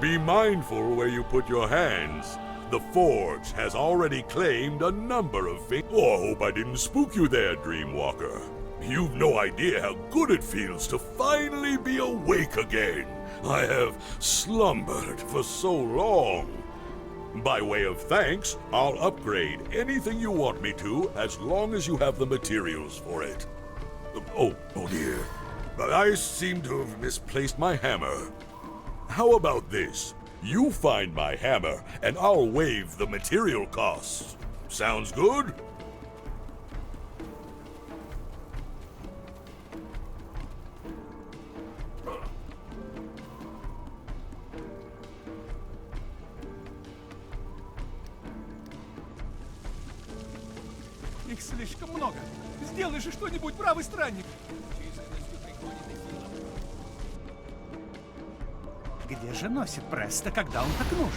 Be mindful where you put your hands. The Forge has already claimed a number of things. Oh, I hope I didn't spook you there, Dreamwalker. You've no idea how good it feels to finally be awake again. I have slumbered for so long. By way of thanks, I'll upgrade anything you want me to as long as you have the materials for it. Oh dear. I seem to have misplaced my hammer. How about this? You find my hammer, and I'll waive the material costs. Sounds good? Их слишком много. Сделай же что-нибудь, правый странник. Где же носит Преста, когда он так нужен?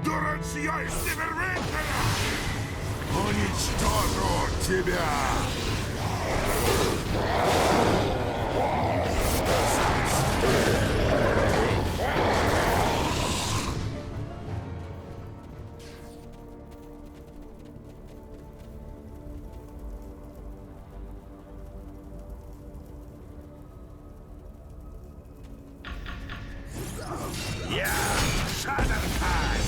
Дурачья Севервентера! Уничтожу тебя! Я Шадерхай!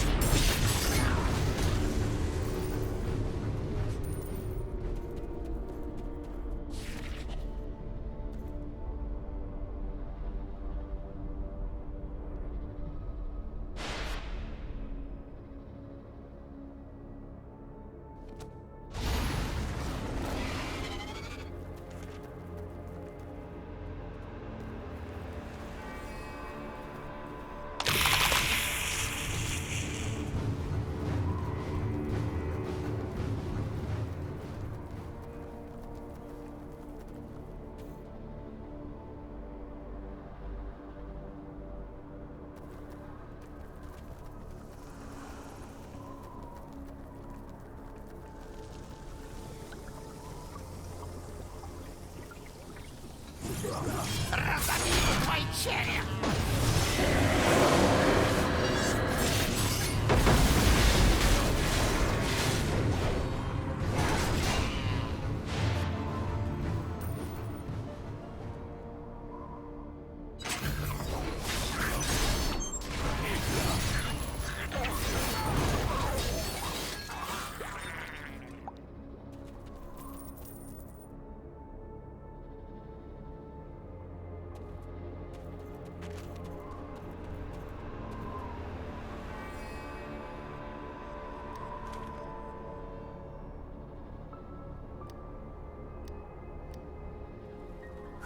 Разобью твой череп!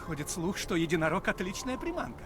Ходит слух, что единорог — отличная приманка.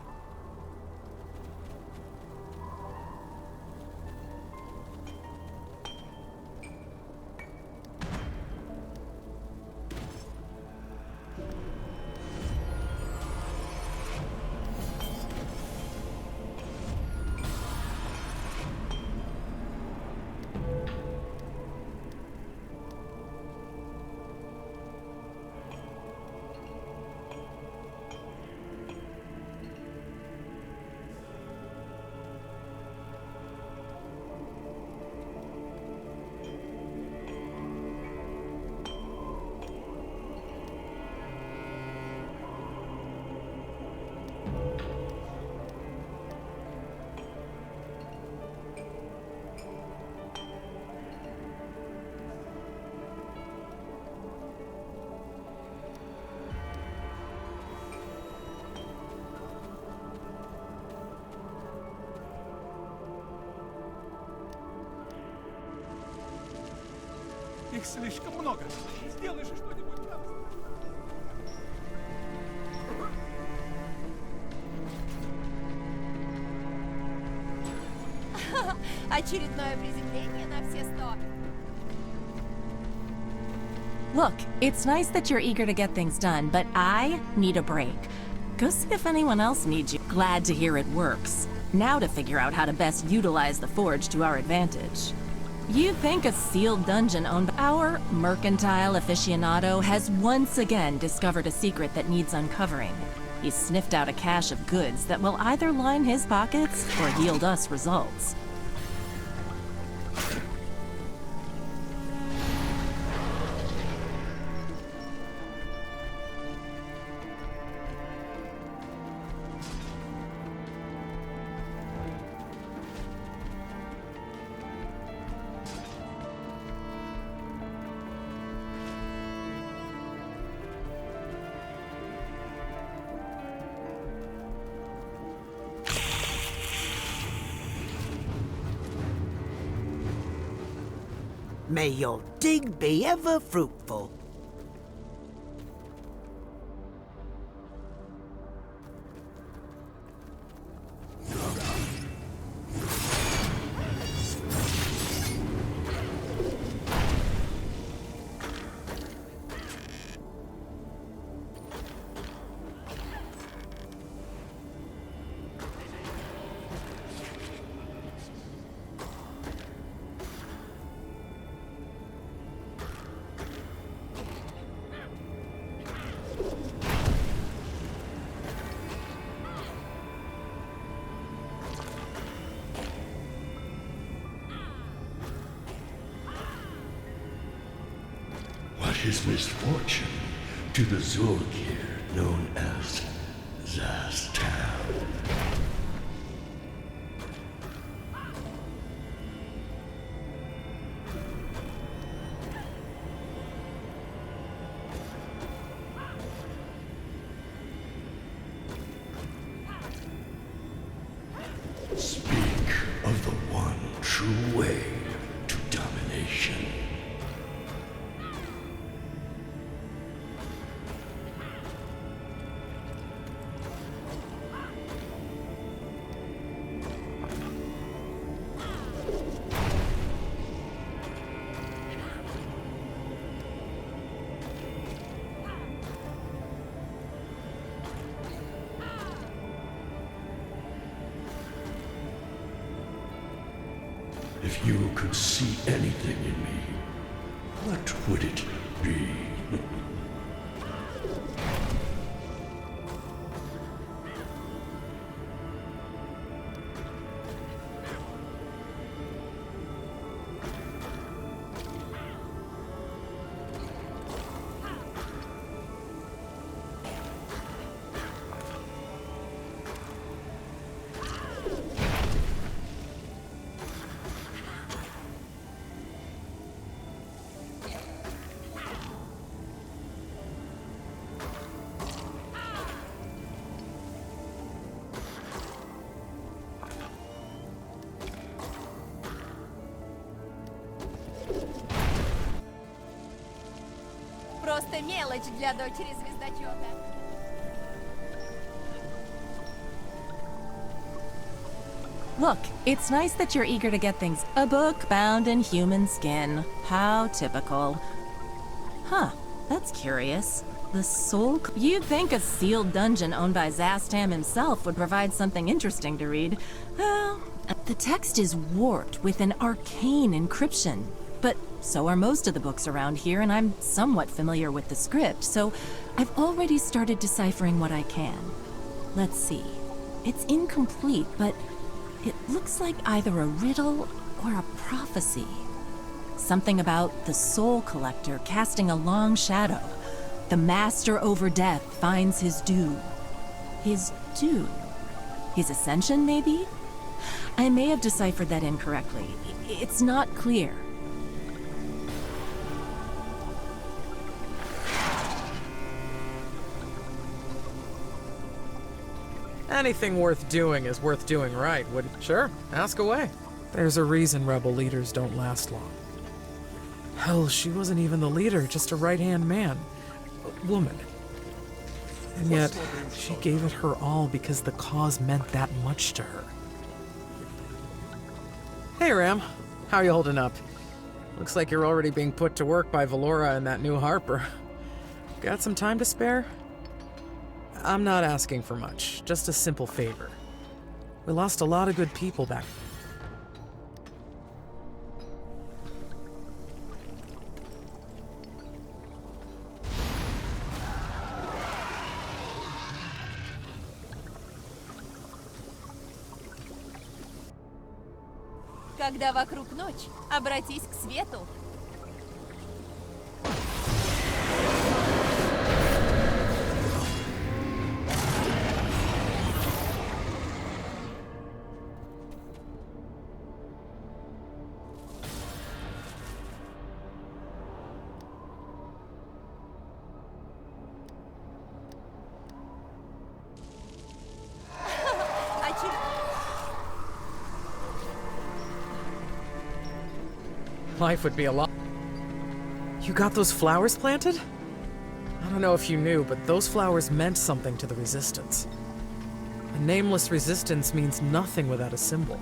Их слишком много. Сделай же что-нибудь. Очередное приземление на все 100. Look, it's nice that you're eager to get things done, but I need a break. Go see if anyone else needs you. Glad to hear it works. Now to figure out how to best utilize the forge to our advantage. You'd think a sealed dungeon owned by our mercantile aficionado has once again discovered a secret that needs uncovering. He's sniffed out a cache of goods that will either line his pockets or yield us results. May your dig be ever fruitful. What is misfortune to the Zulkir known as Zastam? Speak of the one true way to domination. If you could see anything in me, what would it be? Просто мелочь для дочери звездочета. Look, it's nice that you're eager to get things. A book bound in human skin. How typical. Huh, that's curious. The soul... You'd think a sealed dungeon owned by Zastam himself would provide something interesting to read. Well, the text is warped with an arcane encryption. But so are most of the books around here, and I'm somewhat familiar with the script, so I've already started deciphering what I can. Let's see. It's incomplete, but it looks like either a riddle or a prophecy. Something about the soul collector casting a long shadow. The master over death finds his due. His due? His ascension, maybe? I may have deciphered that incorrectly. It's not clear. Anything worth doing is worth doing right, wouldn't? Sure, ask away. There's a reason rebel leaders don't last long. Hell, she wasn't even the leader, just a right-hand man. A woman. And yet, she gave it her all because the cause meant that much to her. Hey, Ram. How are you holding up? Looks like you're already being put to work by Valora and that new Harper. Got some time to spare? I'm not asking for much, just a simple favor. We lost a lot of good people back. Когда вокруг ночь, обратись к свету. Life would be a lot. You got those flowers planted? I don't know if you knew, but those flowers meant something to the Resistance. A nameless resistance means nothing without a symbol.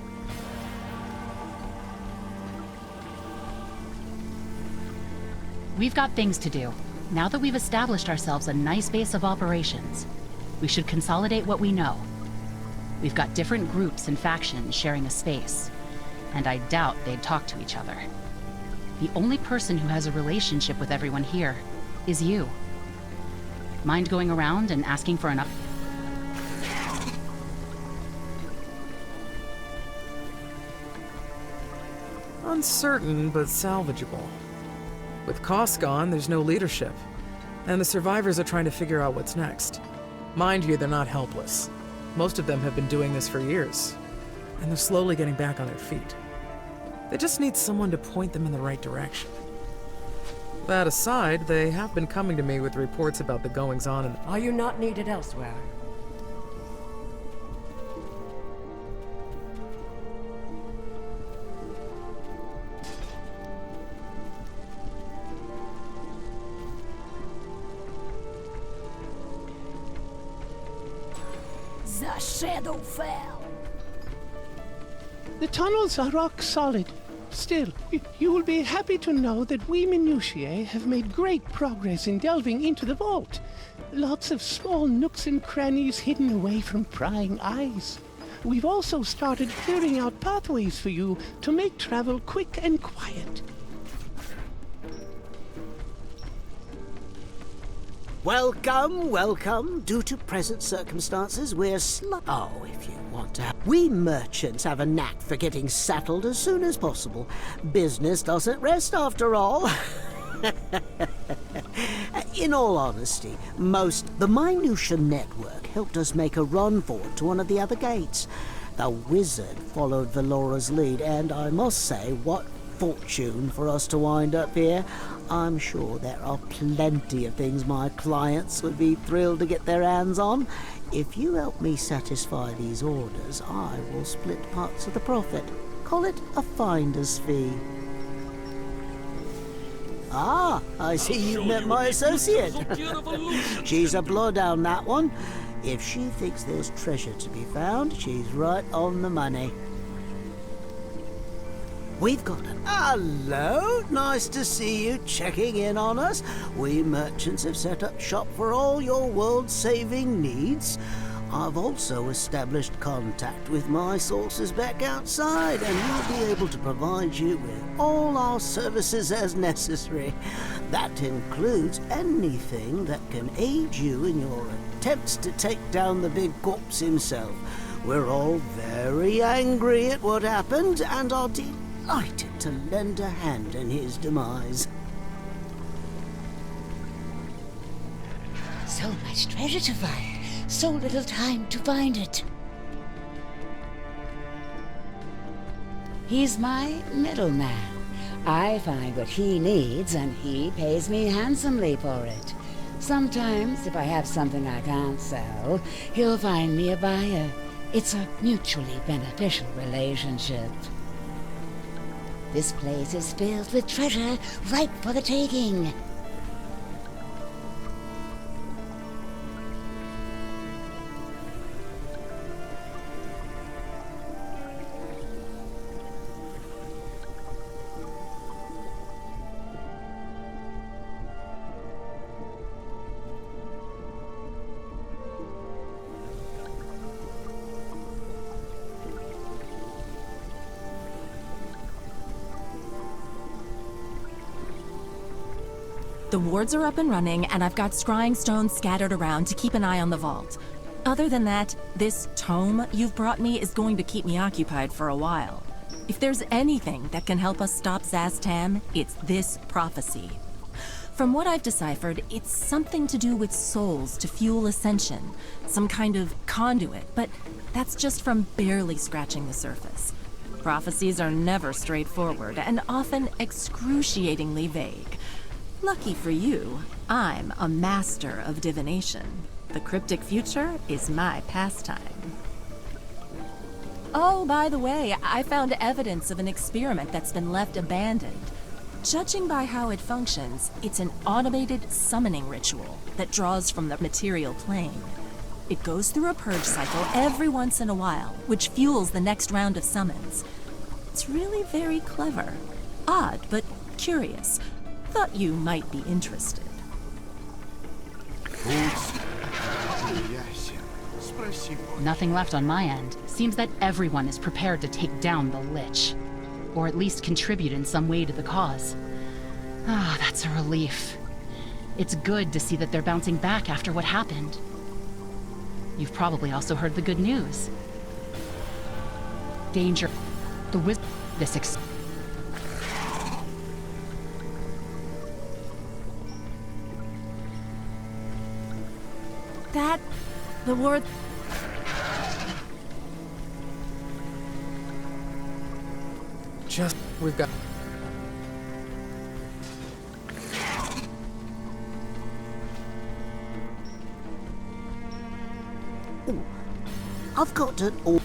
We've got things to do. Now that we've established ourselves a nice base of operations, we should consolidate what we know. We've got different groups and factions sharing a space, and I doubt they'd talk to each other. The only person who has a relationship with everyone here is you. Mind going around and asking for an up? Uncertain, but salvageable. With costs gone, there's no leadership, and the survivors are trying to figure out what's next. Mind you, they're not helpless. Most of them have been doing this for years, and they're slowly getting back on their feet. They just need someone to point them in the right direction. That aside, they have been coming to me with reports about the goings-on and— Are you not needed elsewhere? The shadow fell. The tunnels are rock solid. Still, you will be happy to know that we minutiae have made great progress in delving into the vault. Lots of small nooks and crannies hidden away from prying eyes. We've also started clearing out pathways for you to make travel quick and quiet. Welcome, welcome. Due to present circumstances, we're Oh, if you want to. We merchants have a knack for getting settled as soon as possible. Business doesn't rest after all. In all honesty, the Minutia Network helped us make a run forward to one of the other gates. The wizard followed Valora's lead, and I must say, what fortune for us to wind up here. I'm sure there are plenty of things my clients would be thrilled to get their hands on. If you help me satisfy these orders, I will split parts of the profit. Call it a finder's fee. Ah, I see you've met my associate. She's a blowdown, that one. If she thinks there's treasure to be found, she's right on the money. We've got an... Hello, nice to see you checking in on us. We merchants have set up shop for all your world-saving needs. I've also established contact with my sources back outside, and we'll be able to provide you with all our services as necessary. That includes anything that can aid you in your attempts to take down the big corpse himself. We're all very angry at what happened, and are delighted to lend a hand in his demise. So much treasure to find. So little time to find it. He's my middleman. I find what he needs, and he pays me handsomely for it. Sometimes, if I have something I can't sell, he'll find me a buyer. It's a mutually beneficial relationship. This place is filled with treasure ripe for the taking. The wards are up and running, and I've got scrying stones scattered around to keep an eye on the vault. Other than that, this tome you've brought me is going to keep me occupied for a while. If there's anything that can help us stop Zastam, it's this prophecy. From what I've deciphered, it's something to do with souls to fuel ascension, some kind of conduit, but that's just from barely scratching the surface. Prophecies are never straightforward and often excruciatingly vague. Lucky for you, I'm a master of divination. The cryptic future is my pastime. Oh, by the way, I found evidence of an experiment that's been left abandoned. Judging by how it functions, it's an automated summoning ritual that draws from the material plane. It goes through a purge cycle every once in a while, which fuels the next round of summons. It's really very clever. Odd, but curious. Thought you might be interested. Nothing left on my end. Seems that everyone is prepared to take down the Lich. Or at least contribute in some way to the cause. Ah, that's a relief. It's good to see that they're bouncing back after what happened. You've probably also heard the good news. Danger. The wisdom. That... the word... Just... we've got... I've got an...